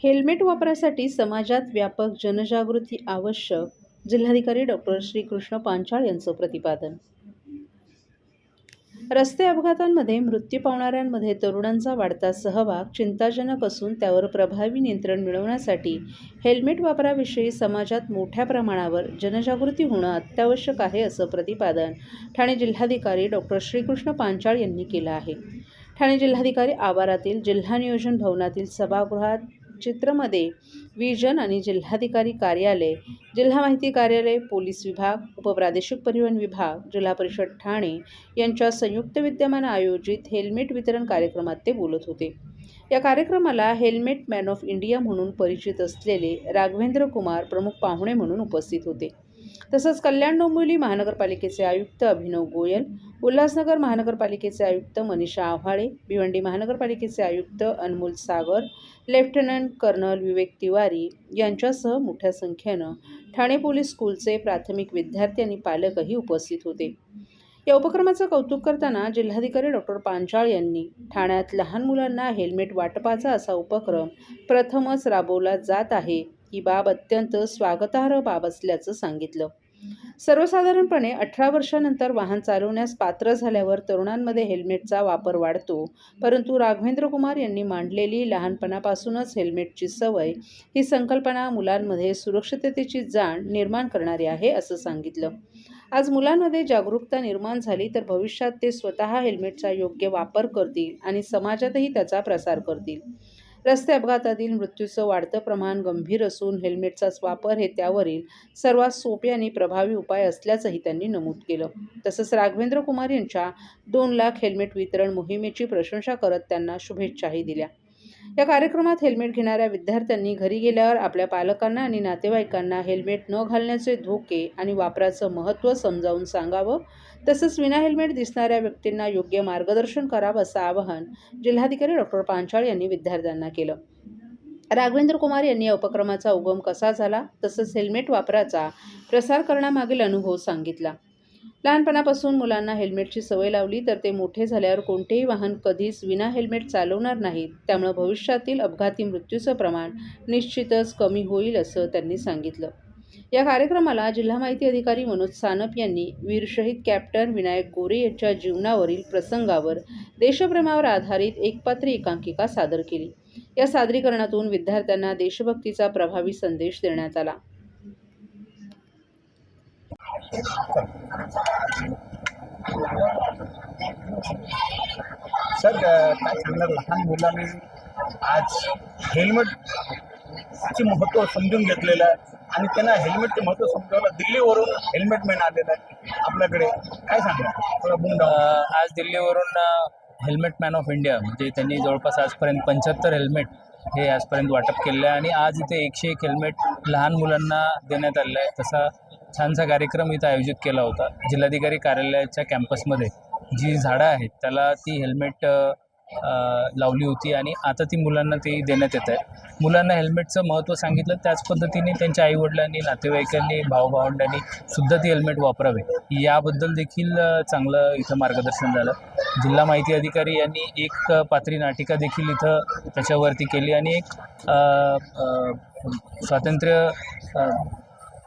Helmet वापरासाठी समाजात व्यापक जनजागृती आवश्यक, जिल्हाधिकारी डॉक्टर श्रीकृष्ण पांचाळ यांचं प्रतिपादन. रस्ते अपघातांमध्ये मृत्यू पावणाऱ्यांमध्ये तरुणांचा वाढता सहभाग चिंताजनक असून त्यावर प्रभावी नियंत्रण मिळवण्यासाठी हेल्मेट वापराविषयी समाजात मोठ्या प्रमाणावर जनजागृती होणं अत्यावश्यक आहे, असं प्रतिपादन ठाणे जिल्हाधिकारी डॉक्टर श्रीकृष्ण पांचाळ यांनी केलं आहे. ठाणे जिल्हाधिकारी आवारातील जिल्हा नियोजन भवनातील सभागृहात चित्रमध्ये विजन आणि जिल्हाधिकारी कार्यालय, जिल्हा माहिती कार्यालय, पोलीस विभाग, उपप्रादेशिक परिवहन विभाग, जिल्हा परिषद ठाणे यांच्या संयुक्त विद्यमाने आयोजित हेल्मेट वितरण कार्यक्रमात ते बोलत होते. या कार्यक्रमाला हेल्मेट मॅन ऑफ इंडिया म्हणून परिचित असलेले राघवेंद्र कुमार प्रमुख पाहुणे म्हणून उपस्थित होते. तसंच कल्याण डोंबिवली महानगरपालिकेचे आयुक्त अभिनव गोयल, उल्हासनगर महानगरपालिकेचे आयुक्त मनीषा आव्हाळे, भिवंडी महानगरपालिकेचे आयुक्त अनमोल सागर, लेफ्टनंट कर्नल विवेक तिवारी यांच्यासह मोठ्या संख्येनं ठाणे पोलीस स्कूलचे प्राथमिक विद्यार्थी आणि पालकही उपस्थित होते. या उपक्रमाचं कौतुक करताना जिल्हाधिकारी डॉक्टर पांचाळ यांनी ठाण्यात लहान मुलांना हेल्मेट वाटपाचा असा उपक्रम प्रथमच राबवला जात आहे, ही बाब अत्यंत स्वागतार्ह बाब असल्याचं सांगितलं. सर्वसाधारणपणे 18 वर्षांनंतर वाहन चालवण्यास पात्र झाल्यावर तरुणांमध्ये हेल्मेटचा वापर वाढतो, परंतु राघवेंद्र कुमार यांनी मांडलेली लहानपणापासूनच हेल्मेटची सवय ही संकल्पना मुलांमध्ये सुरक्षिततेची जाण निर्माण करणारी आहे, असं सांगितलं. आज मुलांमध्ये जागरूकता निर्माण झाली तर भविष्यात ते स्वतः हेल्मेटचा योग्य वापर करतील आणि समाजातही त्याचा प्रसार करतील. रस्ते अपघातातील मृत्यूचं वाढतं प्रमाण गंभीर असून हेल्मेटचाच वापर हे त्यावरील सर्वात सोपे आणि प्रभावी उपाय असल्याचंही त्यांनी नमूद केलं. तसंच राघवेंद्र कुमार यांच्या 2 लाख हेल्मेट वितरण मोहिमेची प्रशंसा करत त्यांना शुभेच्छाही दिल्या. या कार्यक्रमात हेल्मेट घेणाऱ्या विद्यार्थ्यांनी घरी गेल्यावर आपल्या पालकांना आणि नातेवाईकांना हेल्मेट न घालण्याचे धोके आणि वापराचं महत्त्व समजावून सांगावं, तसंच विना हेल्मेट दिसणाऱ्या व्यक्तींना योग्य मार्गदर्शन करावं, असं आवाहन जिल्हाधिकारी डॉक्टर पांचाळ यांनी विद्यार्थ्यांना केलं. राघवेंद्र कुमार यांनी या उपक्रमाचा उगम कसा झाला, तसंच हेल्मेट वापराचा प्रसार करण्यामागील अनुभव सांगितला. लहानपणापासून मुलांना हेल्मेटची सवय लावली तर ते मोठे झाल्यावर कोणतेही वाहन कधीच विना हेल्मेट चालवणार नाहीत. त्यामुळे भविष्यातील अपघाती मृत्यूचं प्रमाण निश्चितच कमी होईल, असं त्यांनी सांगितलं. या कार्यक्रमाला जिल्हा माहिती अधिकारी मनोज सानप यांनी वीरशहीद कॅप्टन विनायक गोरे यांच्या जीवनावरील प्रसंगावर देशप्रेमावर आधारित एकपात्री एकांकिका सादर केली. या सादरीकरणातून विद्यार्थ्यांना देशभक्तीचा प्रभावी संदेश देण्यात आला. सर, काय सांगणार, लहान मुलांनी आज हेल्मेटचे महत्त्व समजून घेतलेलं आहे आणि त्यांना हेल्मेटचे महत्त्व समजावलं. दिल्लीवरून हेल्मेट मॅन आलेलं आहे आपल्याकडे, काय सांगणार? आज दिल्लीवरून हेल्मेट मॅन ऑफ इंडिया म्हणजे त्यांनी जवळपास आजपर्यंत 75 हेल्मेट हे आजपर्यंत वाटप केलेलं आहे आणि आज इथे 101 हेल्मेट लहान मुलांना देण्यात आलेलं आहे. तसा छानसा कार्यक्रम इथं आयोजित केला होता. जिल्हाधिकारी कार्यालयाच्या कॅम्पसमध्ये जी झाडं आहेत त्याला ती हेल्मेट लावली होती आणि आता ती मुलांना ती देण्यात येत आहे. मुलांना हेल्मेटचं महत्त्व सांगितलं, त्याच पद्धतीने त्यांच्या आईवडिलांनी, नातेवाईकांनी, भावभावंडांनी सुद्धा ती हेल्मेट वापरावे याबद्दल देखील चांगलं इथं मार्गदर्शन झालं. जिल्हा माहिती अधिकारी यांनी एक पात्री नाटिका देखील इथं त्याच्यावरती केली आणि एक स्वातंत्र्य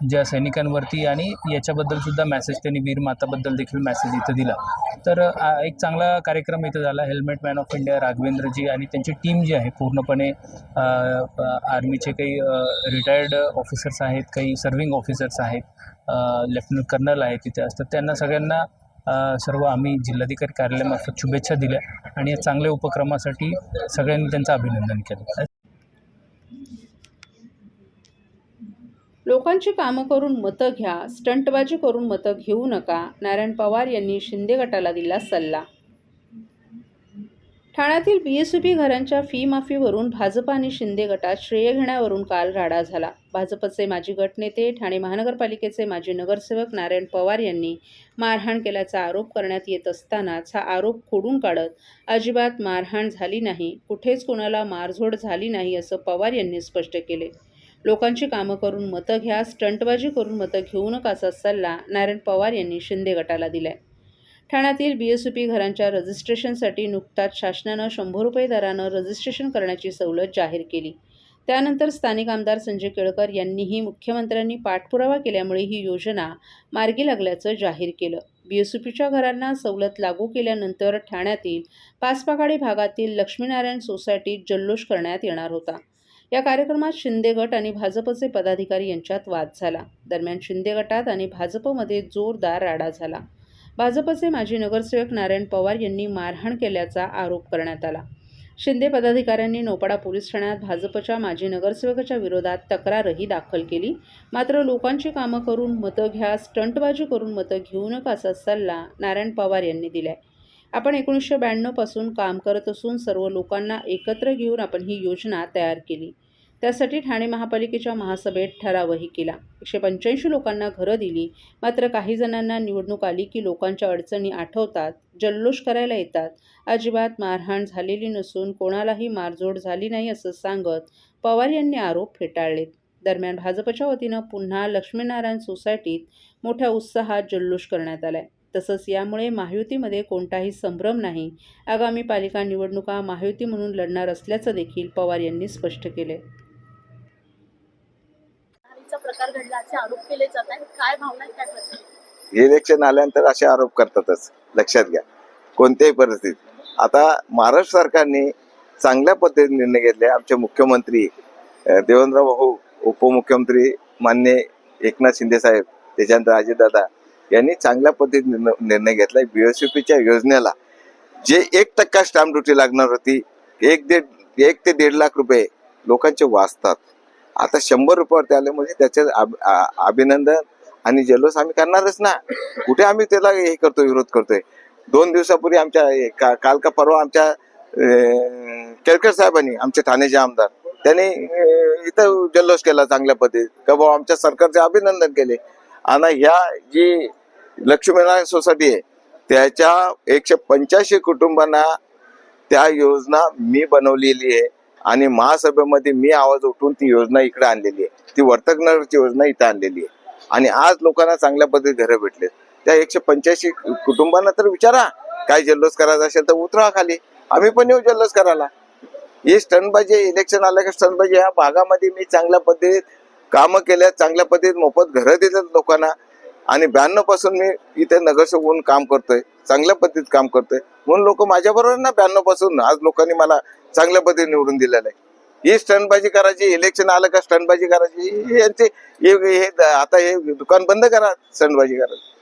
ज्या सैनिकांवरती आणि याच्याबद्दल सुद्धा मेसेज, त्यांनी वीर माताबद्दल देखील मेसेज इथं दिला. तर एक चांगला कार्यक्रम इथं झाला. हेल्मेट मॅन ऑफ इंडिया राघवेंद्रजी आणि त्यांची टीम जी आहे पूर्णपणे आर्मीचे काही रिटायर्ड ऑफिसर्स आहेत, काही सर्विंग ऑफिसर्स आहेत, लेफ्टनंट कर्नल आहेत तिथे असतात. त्यांना सगळ्यांना सर्व आम्ही जिल्हाधिकारी कार्यालयामार्फत शुभेच्छा दिल्या आणि या चांगल्या उपक्रमासाठी सगळ्यांनी त्यांचं अभिनंदन केलं. लोकांची कामं करून मतं घ्या, स्टंटबाजी करून मतं घेऊ नका, नारायण पवार यांनी शिंदे गटाला दिला सल्ला. ठाण्यातील बीएसपी घरांच्या फी माफीवरून भाजप आणि शिंदे गटात श्रेय घेण्यावरून काल राडा झाला. भाजपचे माजी गटनेते, ठाणे महानगरपालिकेचे माजी नगरसेवक नारायण पवार यांनी मारहाण केल्याचा आरोप करण्यात येत असतानाच हा आरोप खोडून काढत अजिबात मारहाण झाली नाही, कुठेच कोणाला मारझोड झाली नाही, असं पवार यांनी स्पष्ट केले. लोकांची कामं करून मतं घ्या, स्टंटबाजी करून मतं घेऊ नका असा सल्ला नारायण पवार यांनी शिंदे गटाला दिलाय. ठाण्यातील बीएसपी घरांच्या रजिस्ट्रेशनसाठी नुकताच शासनानं 100 रुपये दरानं रजिस्ट्रेशन करण्याची सवलत जाहीर केली. त्यानंतर स्थानिक आमदार संजय केळकर यांनीही मुख्यमंत्र्यांनी पाठपुरावा केल्यामुळे ही योजना मार्गी लागल्याचं जाहीर केलं. बीएसपीच्या घरांना सवलत लागू केल्यानंतर ठाण्यातील पाचपाखाडी भागातील लक्ष्मीनारायण सोसायटीत जल्लोष करण्यात येणार होता. या कार्यक्रमात शिंदे गट आणि भाजपचे पदाधिकारी यांच्यात वाद झाला. दरम्यान शिंदे गटात आणि भाजपमध्ये जोरदार राडा झाला. भाजपचे माजी नगरसेवक नारायण पवार यांनी मारहाण केल्याचा आरोप करण्यात आला. शिंदे पदाधिकाऱ्यांनी नौपाडा पोलीस ठाण्यात भाजपच्या माजी नगरसेवकाच्या विरोधात तक्रारही दाखल केली. मात्र लोकांची कामं करून मतं घ्या, स्टंटबाजी करून मतं घेऊ नका असा सल्ला नारायण पवार यांनी दिलाय. आपण 1992 पासून काम करत असून सर्व लोकांना एकत्र घेऊन आपण ही योजना तयार केली. त्यासाठी ठाणे महापालिकेच्या महासभेत ठरावही केला. 185 लोकांना घरं दिली. मात्र काही जणांना निवडणूक आली की लोकांच्या अडचणी आठवतात, जल्लोष करायला येतात. अजिबात मारहाण झालेली नसून कोणालाही मारझोड झाली नाही असं सांगत पवार यांनी आरोप फेटाळलेत. दरम्यान भाजपच्या वतीनं पुन्हा लक्ष्मीनारायण सोसायटीत मोठ्या उत्साहात जल्लोष करण्यात आलाय. तसंच यामुळे महायुतीमध्ये कोणताही संभ्रम नाही. आगामी पालिका निवडणुका महायुती म्हणून लढणार असल्याचं देखील पवार यांनी स्पष्ट केलंय. प्रकार घडला असे आरोप केले जात आहेत. काय भावना आहे, काय प्रश्न? इलेक्शन आल्यानंतर असे आरोप करतातच, लक्षात घ्या. कोणत्याही परिस्थितीत आता महाराष्ट्र सरकारने चांगल्या पद्धतीने निर्णय घेतले. आमचे मुख्यमंत्री देवेंद्र भाऊ, उपमुख्यमंत्री माननीय एकनाथ शिंदे साहेब, त्याच्यानंतर अजितदादा यांनी चांगल्या पद्धतीने निर्णय घेतला. बीएसपीच्या योजनेला जे 1% स्टॅम्प ड्युटी लागणार होती, 1 ते 1.5 लाख रुपये लोकांचे वाचतात. आता 100 रुपयावरती आले म्हणजे त्याचे अभिनंदन आणि जल्लोष आम्ही करणारच ना. कुठे आम्ही त्याला हे करतो, विरोध करतोय. 2 दिवसापूर्वी आमच्या काल का परवा आमच्या केळकर साहेबांनी, आमचे ठाण्याचे आमदार, त्यांनी इथं जल्लोष केला चांगल्या पद्धतीत का बाबा आमच्या सरकारचे अभिनंदन केले. आणि ह्या जी लक्ष्मीनारायण सोसायटी आहे त्याच्या 185 कुटुंबांना त्या योजना मी बनवलेली आहे आणि महासभेमध्ये मी आवाज उठवून ती योजना इकडे आणलेली आहे. ती वर्तकनगरची योजना इथं आणलेली आहे आणि आज लोकांना चांगल्या पद्धतीत घरं भेटलेत. त्या 185 कुटुंबांना तर विचारा, काय जल्लोष करायचा असेल तर उतरा खाली, आम्ही पण येऊ जल्लोष करायला. ही स्टंटबाजी, इलेक्शन आलं का स्टंटबाजी. ह्या भागामध्ये मी चांगल्या पद्धतीत कामं केल्यात, चांगल्या पद्धतीत मोफत घरं दिलेत लोकांना आणि 92 पासून मी इथे नगरसेवक म्हणून काम करतोय, चांगल्या पद्धतीत काम करतोय. म्हणून लोक माझ्या बरोबर ना 92 पासून आज लोकांनी मला चांगल्या पद्धतीने निवडून दिलेलं आहे. ही स्टंटबाजी करायची, इलेक्शन आलं का स्टंटबाजी करायची, यांचे आता हे दुकान बंद करा स्टंटबाजी करायची.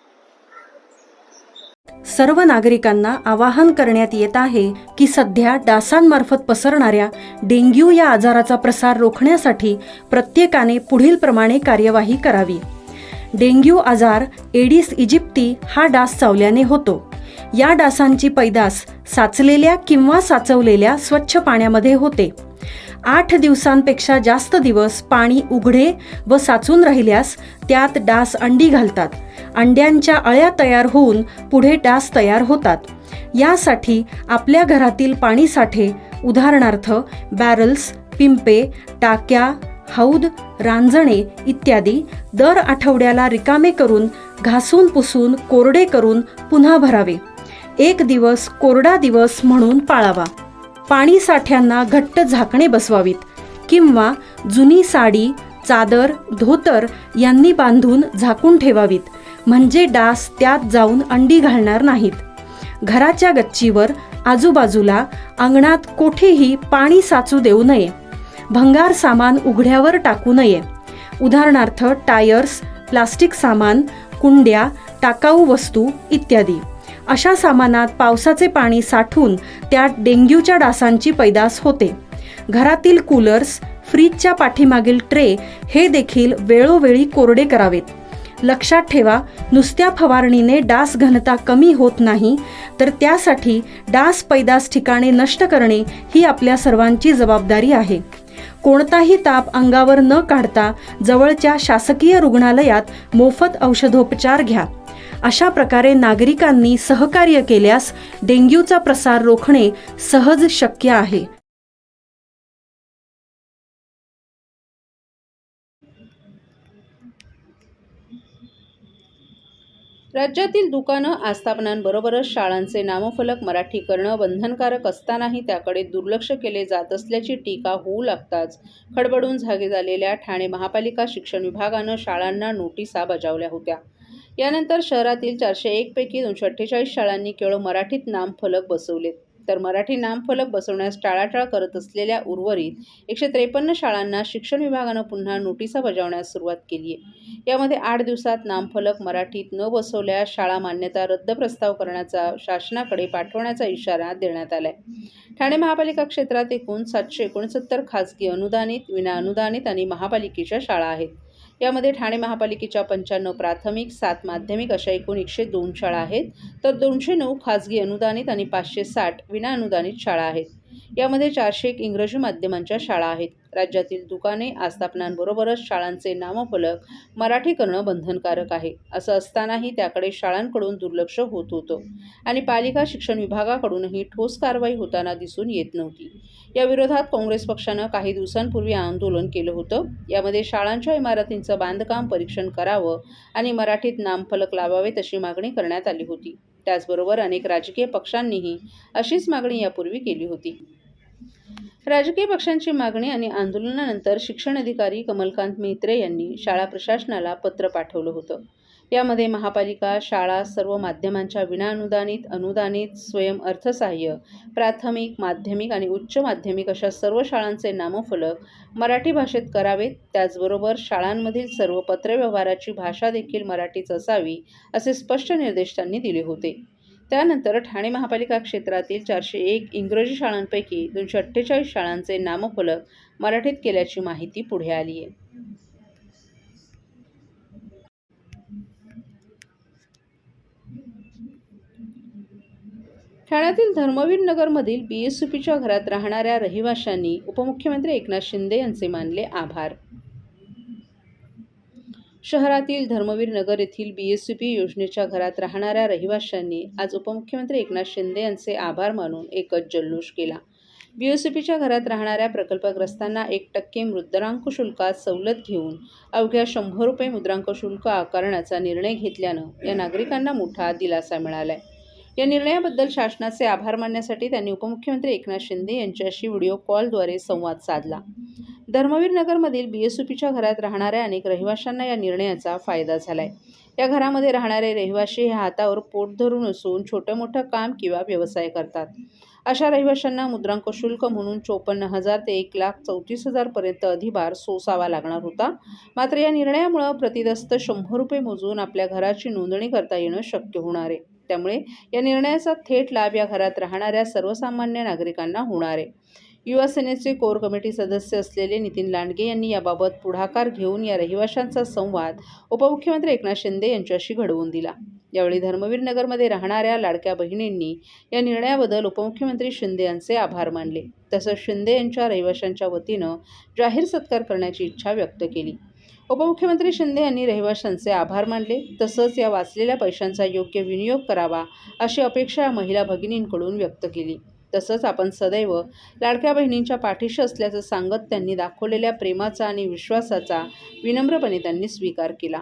सर्व नागरिकांना आवाहन करण्यात येत आहे की सध्या डासांमार्फत पसरणाऱ्या डेंग्यू या आजाराचा प्रसार रोखण्यासाठी प्रत्येकाने पुढील प्रमाणे कार्यवाही करावी. डेंग्यू आजार एडिस इजिप्ती हा डास चावल्याने होतो. या डासांची पैदास साचलेल्या किंवा साचवलेल्या स्वच्छ पाण्यामध्ये होते. 8 दिवसांपेक्षा जास्त दिवस पाणी उघडे व साचून राहिल्यास त्यात डास अंडी घालतात. अंड्यांच्या अळ्या तयार होऊन पुढे डास तयार होतात. यासाठी आपल्या घरातील पाणी साठे, उदाहरणार्थ बॅरल्स, पिंपे, टाक्या, हौद, रांजणे इत्यादी दर आठवड्याला रिकामे करून घासून पुसून कोरडे करून पुन्हा भरावे. 1 दिवस कोरडा दिवस म्हणून पाळावा. पाणी साठ्यांना घट्ट झाकणे बसवावीत किंवा जुनी साडी, चादर, धोतर यांनी बांधून झाकून ठेवावीत, म्हणजे डास त्यात जाऊन अंडी घालणार नाहीत. घराच्या गच्चीवर, आजूबाजूला, अंगणात कोठेही पाणी साचू देऊ नये. भंगार सामान उघड्यावर टाकू नये. उदाहरणार्थ टायर्स, प्लास्टिक सामान, कुंड्या, टाकाऊ वस्तू इत्यादी. अशा सामानात पावसाचे पाणी साठून त्यात डेंग्यूच्या डासांची पैदास होते. घरातील कूलर्स, फ्रीजच्या पाठीमागील ट्रे हे देखील वेळोवेळी कोरडे करावेत. लक्षात ठेवा, नुसत्या फवारणीने डास घनता कमी होत नाही, तर त्यासाठी डास पैदास ठिकाणे नष्ट करणे ही आपल्या सर्वांची जबाबदारी आहे. कोणताही ताप अंगावर न काढता जवळच्या शासकीय रुग्णालयात मोफत औषधोपचार घ्या. अशा प्रकारे नागरिकांनी सहकार्य केल्यास डेंग्यूचा प्रसार रोखणे सहज शक्य आहे. राज्यातील दुकानं आस्थापनांबरोबरच शाळांचे नामफलक मराठी करणं बंधनकारक असतानाही त्याकडे दुर्लक्ष केले जात असल्याची टीका होऊ लागताच खडबडून जागे झालेल्या ठाणे महापालिका शिक्षण विभागानं शाळांना नोटिसा बजावल्या होत्या. यानंतर शहरातील 401 पैकी 248 शाळांनी केवळ मराठीत नामफलक बसवलेत, तर मराठी नामफलक बसवण्यास टाळाटाळ करत असलेल्या उर्वरित 153 शाळांना शिक्षण विभागानं पुन्हा नोटिसा बजावण्यास सुरुवात केली आहे. यामध्ये 8 दिवसात नामफलक मराठीत न बसवल्यास शाळा मान्यता रद्द प्रस्ताव करण्याचा शासनाकडे पाठवण्याचा इशारा देण्यात आलाय. ठाणे महापालिका क्षेत्रात एकूण 769 खासगी अनुदानित, विनाअनुदानित आणि महापालिकेच्या शाळा आहेत. यामध्ये ठाणे महापालिकेच्या 95 प्राथमिक, 7 माध्यमिक अशा एकूण 102 शाळा आहेत, तर 209 खासगी अनुदानित आणि 560 विनाअनुदानित शाळा आहेत. यामध्ये 401 इंग्रजी माध्यमांच्या शाळा आहेत. राज्यातील दुकाने आस्थापनांबरोबरच शाळांचे नामफलक मराठी करणं बंधनकारक आहे. असं असतानाही त्याकडे शाळांकडून दुर्लक्ष होत होतं आणि पालिका शिक्षण विभागाकडूनही ठोस कारवाई होताना दिसून येत नव्हती. या विरोधात काँग्रेस पक्षानं काही दिवसांपूर्वी आंदोलन केलं होतं. यामध्ये शाळांच्या इमारतींचं बांधकाम परीक्षण करावं आणि मराठीत नामफलक लावावेत अशी मागणी करण्यात आली होती. त्याचबरोबर अनेक राजकीय पक्षांनीही अशीच मागणी यापूर्वी केली होती. राजकीय पक्षांची मागणी आणि आंदोलनानंतर शिक्षण अधिकारी कमलकांत म्हेत्रे यांनी शाळा प्रशासनाला पत्र पाठवलं होतं. यामध्ये महापालिका शाळा सर्व माध्यमांच्या विनाअनुदानित, अनुदानित, स्वयं अर्थसहाय्य, प्राथमिक, माध्यमिक आणि उच्च माध्यमिक अशा सर्व शाळांचे नामफलक मराठी भाषेत करावेत. त्याचबरोबर शाळांमधील सर्व पत्रव्यवहाराची भाषा देखील मराठीच असावी असे स्पष्ट निर्देश त्यांनी दिले होते. त्यानंतर ठाणे महापालिका क्षेत्रातील 401 इंग्रजी शाळांपैकी 248 शाळांचे नामफलक मराठीत केल्याची माहिती पुढे आली आहे. ठाण्यातील धर्मवीर नगरमधील BSUPच्या घरात राहणाऱ्या रहिवाशांनी उपमुख्यमंत्री एकनाथ शिंदे यांचे मानले आभार. शहरातील धर्मवीर नगर येथील BSUP योजनेच्या घरात राहणाऱ्या रहिवाशांनी आज उपमुख्यमंत्री एकनाथ शिंदे यांचे आभार मानून एकच जल्लोष केला. BSUPच्या घरात राहणाऱ्या प्रकल्पग्रस्तांना 1% मुद्रांक शुल्कात सवलत घेऊन अवघ्या 100 रुपये मुद्रांक शुल्क आकारण्याचा निर्णय घेतल्यानं या नागरिकांना मोठा दिलासा मिळालाय. या निर्णयाबद्दल शासनाचे आभार मानण्यासाठी त्यांनी उपमुख्यमंत्री एकनाथ शिंदे यांच्याशी व्हिडिओ कॉलद्वारे संवाद साधला. धर्मवीर नगरमधील BSUPच्या घरात राहणाऱ्या अनेक रहिवाशांना या निर्णयाचा फायदा झालाय. या घरामध्ये राहणारे रहिवाशी हे हातावर पोट धरून असून छोटं मोठं काम किंवा व्यवसाय करतात. अशा रहिवाशांना मुद्रांक शुल्क म्हणून 54,000 ते 1,34,000 पर्यंत अधिभार सोसावा लागणार होता. मात्र या निर्णयामुळे प्रतिदस्त 100 रुपये मोजून आपल्या घराची नोंदणी करता येणं शक्य होणार आहे. त्यामुळे या निर्णयाचा थेट लाभ या घरात राहणाऱ्या सर्वसामान्य नागरिकांना होणार आहे. युवा सेनेचे कोर कमिटी सदस्य असलेले नितीन लांडगे यांनी याबाबत पुढाकार घेऊन या रहिवाशांचा संवाद उपमुख्यमंत्री एकनाथ शिंदे यांच्याशी घडवून दिला. यावेळी धर्मवीर नगरमध्ये राहणाऱ्या लाडक्या बहिणींनी या निर्णयाबद्दल उपमुख्यमंत्री शिंदे यांचे आभार मानले. तसंच शिंदे यांच्या रहिवाशांच्या वतीनं जाहीर सत्कार करण्याची इच्छा व्यक्त केली. उपमुख्यमंत्री शिंदे यांनी रहिवाशांचे आभार मानले. तसंच या वाचलेल्या पैशांचा योग्य विनियोग करावा अशी अपेक्षा या महिला भगिनींकडून व्यक्त केली. तसंच आपण सदैव लाडक्या बहिणींच्या पाठीशी असल्याचं सांगत त्यांनी दाखवलेल्या प्रेमाचा आणि विश्वासाचा विनम्रपणे त्यांनी स्वीकार केला.